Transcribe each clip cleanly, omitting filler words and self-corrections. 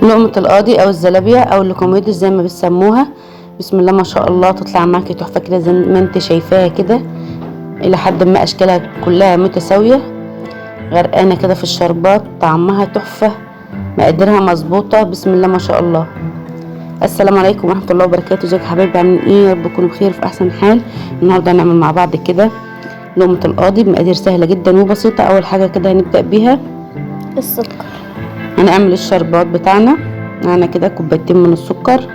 لقمة القاضي او الزلابية او الكوميدي زي ما بتسموها. بسم الله ما شاء الله، تطلع معاكي تحفة كده زي ما انت شايفاها كده، الى حد ما اشكالها كلها متساوية، غرقانة كده في الشربات، طعمها تحفة، مقاديرها مظبوطة. بسم الله ما شاء الله. السلام عليكم ورحمة الله وبركاته. ازيكم يا حبايبي، عاملين ايه؟ يا رب تكونوا بخير في احسن حال. النهارده هنعمل مع بعض كده لقمة القاضي بمقادير سهلة جدا وبسيطة. اول حاجة كده هنبدأ بيها السكر. هنعمل الشربات بتاعنا. معانا كده كوبايتين من السكر،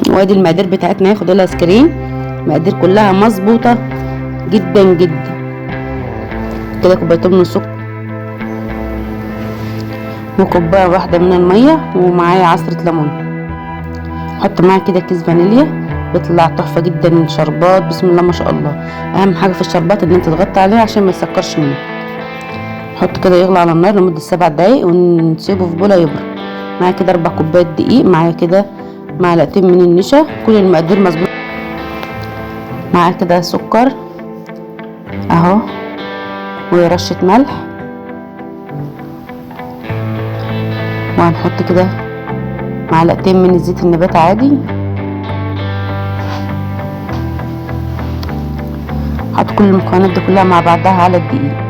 وادي المقادير بتاعتنا. هاخد الايس كريم، المقادير كلها مظبوطة جدا جدا. كده كوبايتين من السكر وكوبايه واحده من الميه، ومعايا عصره ليمون. احط معايا كده كيس فانيليا، بيطلع تحفه جدا من الشربات. بسم الله ما شاء الله. اهم حاجه في الشربات ان انت تغطي عليه عشان ما يسكرش منك. نحط كده يغلي على النار لمده 7 دقايق ونسيبه في بوله يبرد. معايا كده 4 كوبايات دقيق، معايا كده معلقتين من النشا، كل المقادير مظبوط. معايا كده سكر اهو، ورشه ملح، وهنحط كده معلقتين من الزيت النبات عادي. حط كل المكونات دي كلها مع بعضها على الدقيق.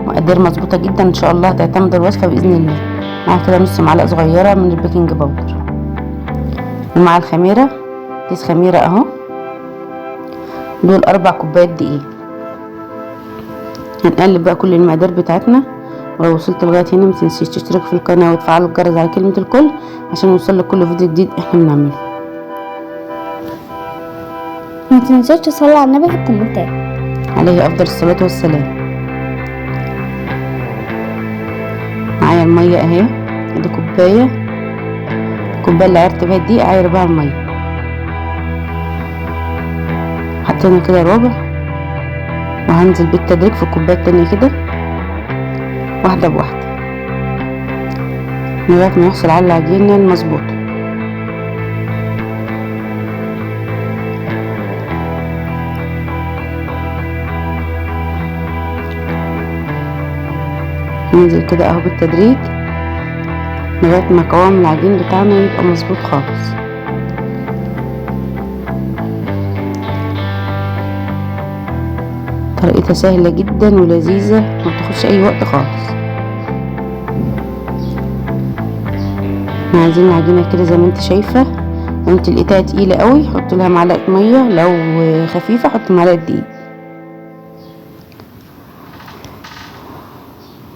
مقادير مظبوطه جدا ان شاء الله، هتعتمد الوصفه باذن الله. معايا كده نص معلقه صغيره من البيكنج باودر، ومع الخميره كيس خميره اهو. دول 4 كوبايات دقيق. هنقلب بقى كل المقادير بتاعتنا. ولو وصلت لغايه هنا متنسيش تشترك في القناه وتفعلوا الجرس على كلمه الكل عشان يوصلك كل فيديو جديد احنا بنعمله. ما تنسوش تصلوا على النبي في الكومنتات. عليه افضل الصلاه والسلام. معايا الميه اهي، ادي كوبايه اللي عرت بيها الدقيق عايره بها الميه. حطينا كده ربع، وهنزل بالتدريج في الكوبايه التانية كده واحده بواحده لغايه ما يحصل على العجينه المظبوطه. ننزل كده اهو بالتدريج لغايه ما قوام العجين بتاعنا يبقى مظبوط خالص. طريقتها سهله جدا ولذيذه، ما بتاخدش اي وقت خالص. احنا عايزين العجينه كده زي ما انت شايفه. لو انت لقيتها تقيله قوي حط لها معلقه ميه، لو خفيفه حط معلقه دقيق.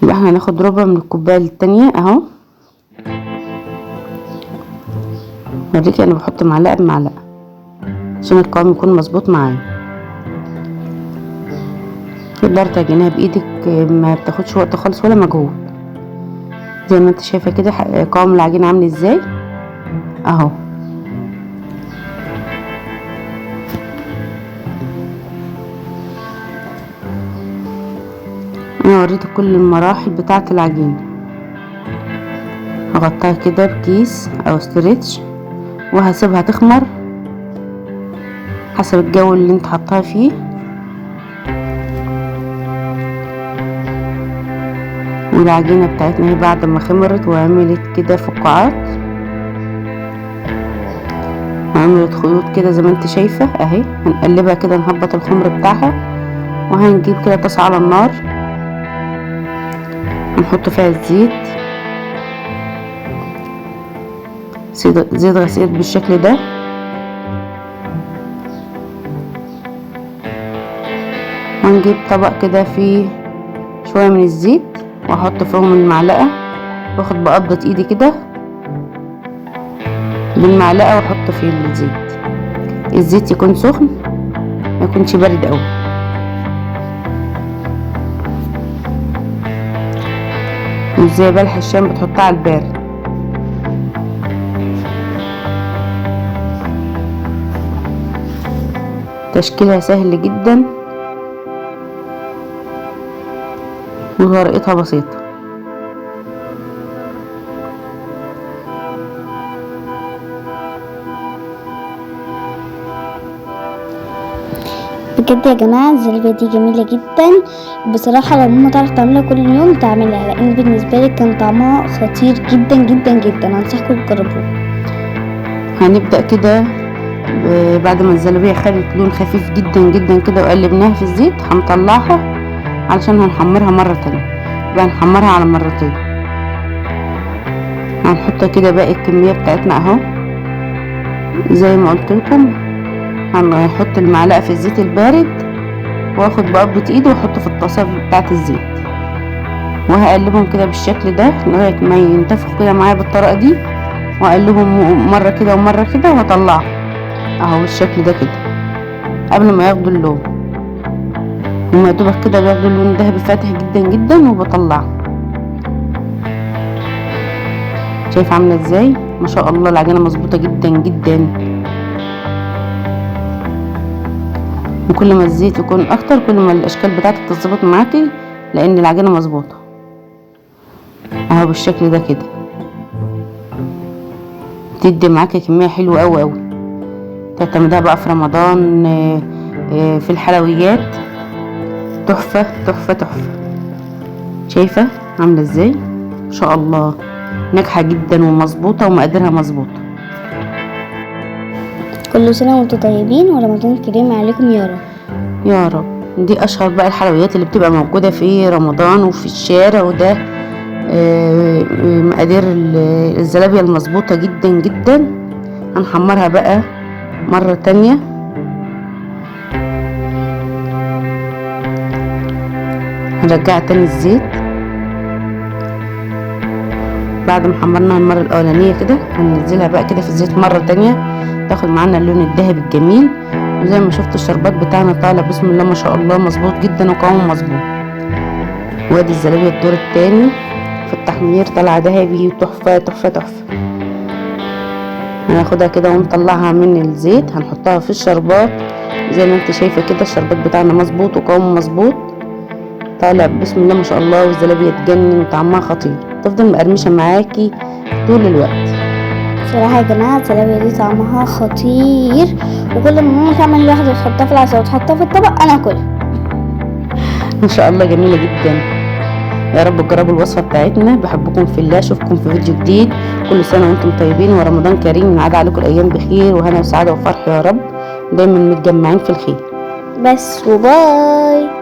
يبقى احنا هناخد ربع من الكوبايه التانية اهو. اوريكي انا بحط معلقه بمعلقه عشان القوام يكون مظبوط معايا. تقدر تعجنها بايدك، ما بتاخدش وقت خالص ولا مجهود. زي ما انت شايفه كده قوام العجينه عامل ازاي اهو. انا وريتك كل المراحل بتاعه العجينه. هغطيها كده بكيس او ستريتش وهسيبها تخمر حسب الجو اللي انت حطها فيه. والعجينه بتاعتنا هي بعد ما خمرت وعملت كده فقاعات وعملت خيوط كده زي ما انت شايفه اهي، هنقلبها كده نهبط الخمر بتاعها. وهنجيب كده طاسه على النار، هنحط فيها الزيت، زيت غسيل بالشكل ده. وهنجيب طبق كده فيه شويه من الزيت واحط فيهم المعلقه، واخد بقبضه ايدي كده بالمعلقه واحط فيه الزيت. الزيت يكون سخن ما يكونش بارد قوي. مش زي بلح الشام بتحطها على البارد. تشكيلها سهل جدا وطريقتها بسيطة. بجد يا جماعة الزلابية دي جميلة جدا. بصراحة لو ماما تعرف تعملها كل يوم تعملها، لان بالنسبة لي كان طعمها خطير جدا جدا جدا. انصحكم تجربوه. هنبدأ كده بعد ما الزلابية خدت لون خفيف جدا جدا كده وقلبناها في الزيت، هنطلعها علشان هنحمرها مرة تانية. يبقى هنحمرها على مرتين. هنحط كده باقي الكمية بتاعتنا اهو زي ما قلت لكم. هنحط المعلقة في الزيت البارد واخد بقبضة ايدي واحطه في الطاسة بتاعت الزيت، وهقلبهم كده بالشكل ده لغاية ما ينتفخوا كده معايا بالطريقة دي، واقلبهم مرة كده ومرة كده واطلعهم اهو بالشكل ده كده قبل ما ياخدوا اللون. هما يدوبك كده بياخدوا اللون ذهبي فاتح جدا جدا وبطلعهم. شايف عاملة ازاي؟ ما شاء الله العجينة مظبوطة جدا جدا. وكل ما الزيت يكون اكتر كل ما الاشكال بتاعتك تظبط معاكي، لان العجينة مظبوطة اهو بالشكل ده كده. تدي معاكي كمية حلوة اوي اوي، تعتمدها بقى في رمضان، في الحلويات. تحفة تحفة تحفة. شايفة عاملة ازاي؟ ما شاء الله ناجحة جدا ومظبوطة ومقاديرها مظبوطة. كل سنة وانتم طيبين ورمضان كريم عليكم يا رب. يا رب. دي اشهر بقى الحلويات اللي بتبقى موجودة في رمضان وفي الشارع، وده مقادير الزلابية المظبوطة جدا جدا. هنحمرها بقى مرة تانية. هنرجع تاني الزيت بعد ما حمرناها المرة الأولانية كده. هننزلها بقى كده في الزيت مرة تانية تاخد معانا اللون الذهبي الجميل. وزي ما شفتوا الشربات بتاعنا طالع بسم الله ما شاء الله مظبوط جدا وقوامه مظبوط. وادي الزلابية الدور التاني في التحمير طالعة ذهبي وتحفة تحفة تحفة. هناخدها كده ونطلعها من الزيت، هنحطها في الشربات زي ما انت شايفة كده. الشربات بتاعنا مظبوط وقوامه مظبوط طالع بسم الله ما شاء الله، والزلابية تجنن وطعمها خطير، تفضل مقرمشة معاكي طول الوقت. بصراحة يا جماعة الزلابية دي طعمها خطير، وكل ما ماما تعمل واحدة وتحطها في العسل وتحطها في الطبق انا اكلها. ما شاء الله جميلة جدا. يا رب تجربوا الوصفة بتاعتنا. بحبكم في الله، اشوفكم في فيديو جديد. كل سنة وانتم طيبين ورمضان كريم، ينعاد عليكم الايام بخير وهنا وسعادة وفرح يا رب، دايما متجمعين في الخير. بس وباي.